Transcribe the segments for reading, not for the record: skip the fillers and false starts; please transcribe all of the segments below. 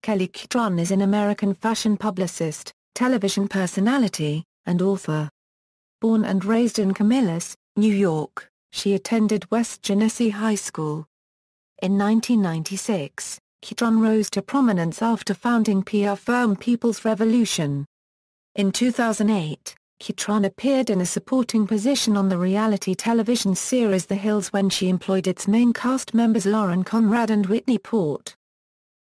Kelly Cutrone is an American fashion publicist, television personality, and author. Born and raised in Camillus, New York, she attended West Genesee High School. In 1996, Cutrone rose to prominence after founding PR firm People's Revolution. In 2008, Cutrone appeared in a supporting position on the reality television series The Hills when she employed its main cast members Conrad and Whitney.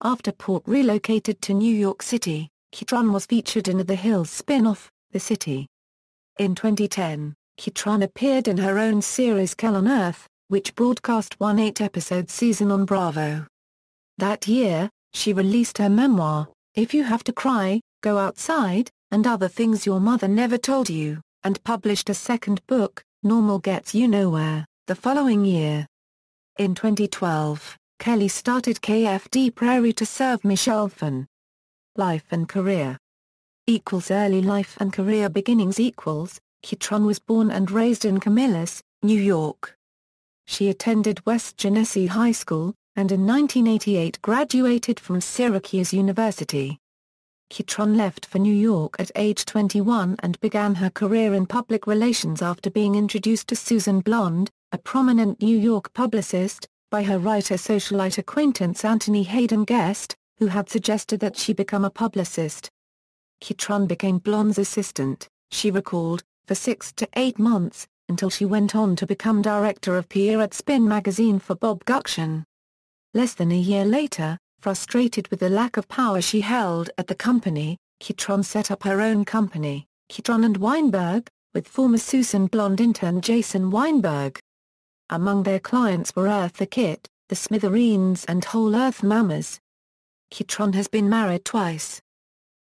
After Port relocated to New York City, Cutrone was featured in The Hills spin-off, The City. In 2010, Cutrone appeared in her own series Kell on Earth, which broadcast one 8-episode season on Bravo. That year, she released her memoir, If You Have to Cry, Go Outside, and Other Things Your Mother Never Told You, and published a second book, Normal Gets You Nowhere, the following year. In 2012, Kelly started KFD PR to serve Michelle Phan. Life and career. Early life and career beginnings. Cutrone was born and raised in Camillus, New York. She attended West Genesee High School, and in 1988 graduated from Syracuse University. Cutrone left for New York at age 21 and began her career in public relations after being introduced to Susan Blonde, a prominent New York publicist, by her writer-socialite acquaintance Anthony Hayden Guest, who had suggested that she become a publicist. Cutrone became Blonde's assistant, she recalled, for 6 to 8 months, until she went on to become director of PR at Spin magazine for Bob Guction. Less than a year later, frustrated with the lack of power she held at the company, Cutrone set up her own company, Cutrone and Weinberg, with former Susan Blonde intern Jason Weinberg. Among their clients were Earth the Kit, the Smithereens and Whole Earth Mamas. Cutrone has been married twice.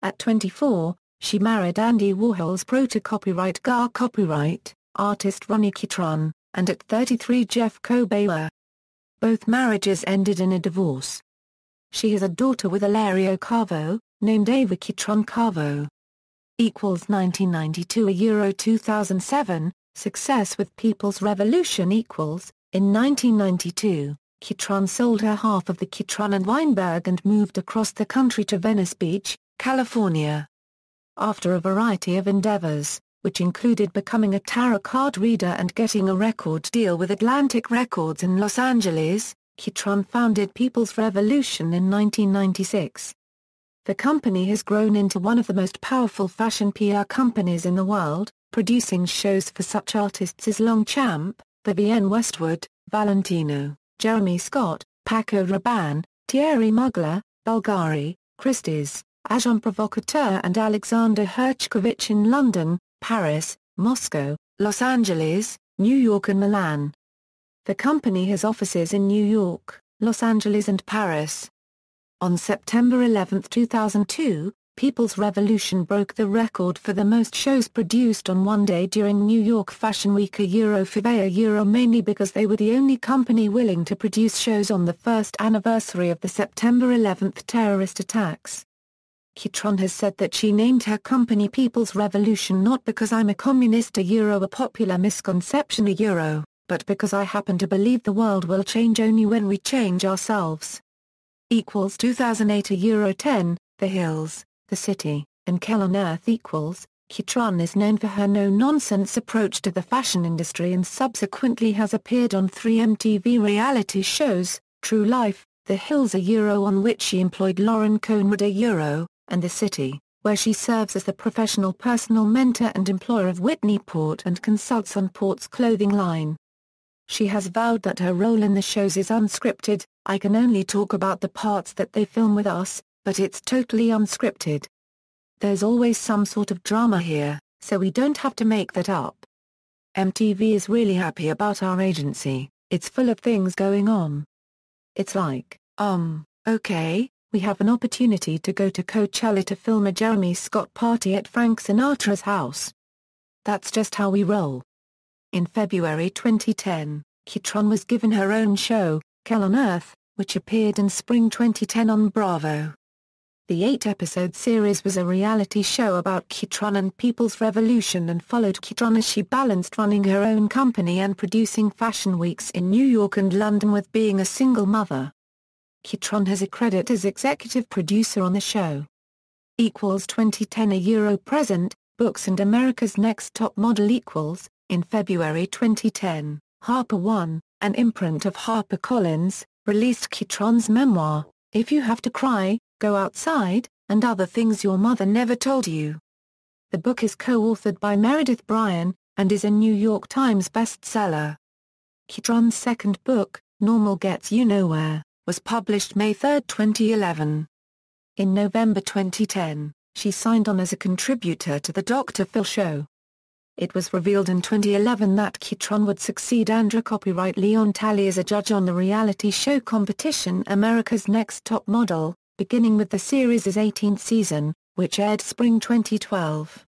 At 24, she married Andy Warhol's copyright artist Ronnie Cutrone, and at 33 Jeff Kobayashi. Both marriages ended in a divorce. She has a daughter with Ilario Carvo, named Ava Cutrone Carvo. 1992 2007, success with People's Revolution. In 1992, Cutrone sold her half of the Cutrone and Weinberg and moved across the country to Venice Beach, California. After a variety of endeavors, which included becoming a tarot card reader and getting a record deal with Atlantic Records in Los Angeles, Cutrone founded People's Revolution in 1996. The company has grown into one of the most powerful fashion PR companies in the world, producing shows for such artists as Longchamp, Vivienne Westwood, Valentino, Jeremy Scott, Paco Rabanne, Thierry Mugler, Bulgari, Christie's, Agent Provocateur and Alexander Herchkovich in London, Paris, Moscow, Los Angeles, New York and Milan. The company has offices in New York, Los Angeles and Paris. On September 11, 2002, People's Revolution broke the record for the most shows produced on one day during New York Fashion Week mainly because they were the only company willing to produce shows on the first anniversary of the September 11 terrorist attacks. Cutrone has said that she named her company People's Revolution not because I'm a communist a popular misconception but because I happen to believe the world will change only when we change ourselves. 2008 €10, The Hills, The City, and Kell on Earth. Cutrone is known for her no-nonsense approach to the fashion industry and subsequently has appeared on 3 MTV reality shows, True Life, The Hills on which she employed Conrad and The City, where she serves as the professional personal mentor and employer of Whitney and consults on Port's clothing line. She has vowed that her role in the shows is unscripted. I can only talk about the parts that they film with us, but it's totally unscripted. There's always some sort of drama here, so we don't have to make that up. MTV is really happy about our agency, it's full of things going on. It's like, okay, we have an opportunity to go to Coachella to film a Jeremy Scott party at Frank Sinatra's house. That's just how we roll. In February 2010, Cutrone was given her own show, Kell on Earth, which appeared in spring 2010 on Bravo. The 8-episode series was a reality show about Cutrone and People's Revolution and followed Cutrone as she balanced running her own company and producing fashion weeks in New York and London with being a single mother. Cutrone has a credit as executive producer on the show. 2010 present, books and America's Next Top Model in February 2010, Harper One, an imprint of HarperCollins, released Cutrone's memoir, If You Have to Cry, Go Outside, and Other Things Your Mother Never Told You. The book is co-authored by Meredith Bryan, and is a New York Times bestseller. Cutrone's second book, Normal Gets You Nowhere, was published May 3, 2011. In November 2010, she signed on as a contributor to the Dr. Phil show. It was revealed in 2011 that Cutrone would succeed Andra copyright Leon Talley as a judge on the reality show competition America's Next Top Model, beginning with the series' 18th season, which aired spring 2012.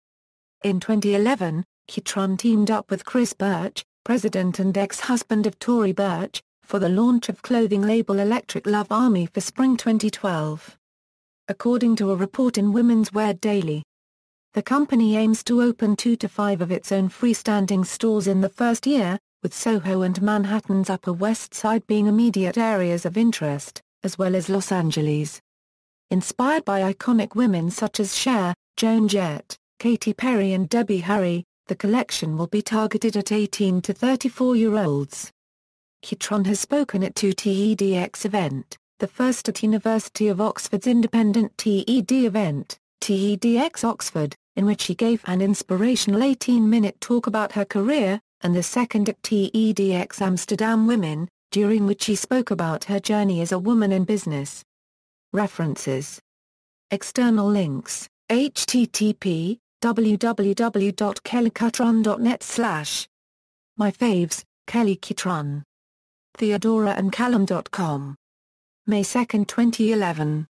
In 2011, Cutrone teamed up with Chris Birch, president and ex-husband of Tory Burch, for the launch of clothing label Electric Love Army for spring 2012. According to a report in Women's Wear Daily, the company aims to open 2 to 5 of its own freestanding stores in the first year, with Soho and Manhattan's Upper West Side being immediate areas of interest, as well as Los Angeles. Inspired by iconic women such as Cher, Joan Jett, Katy Perry and Debbie Harry, the collection will be targeted at 18 to 34-year-olds. Cutrone has spoken at 2 TEDx event, the first at University of Oxford's independent TED event, TEDx Oxford, in which she gave an inspirational 18-minute talk about her career, and the second at TEDx Amsterdam Women, during which she spoke about her journey as a woman in business. References. External links, http www.kellycutrone.net/ My faves, Kelly Cutrone. TheodoraandCallum.com. May 2, 2011.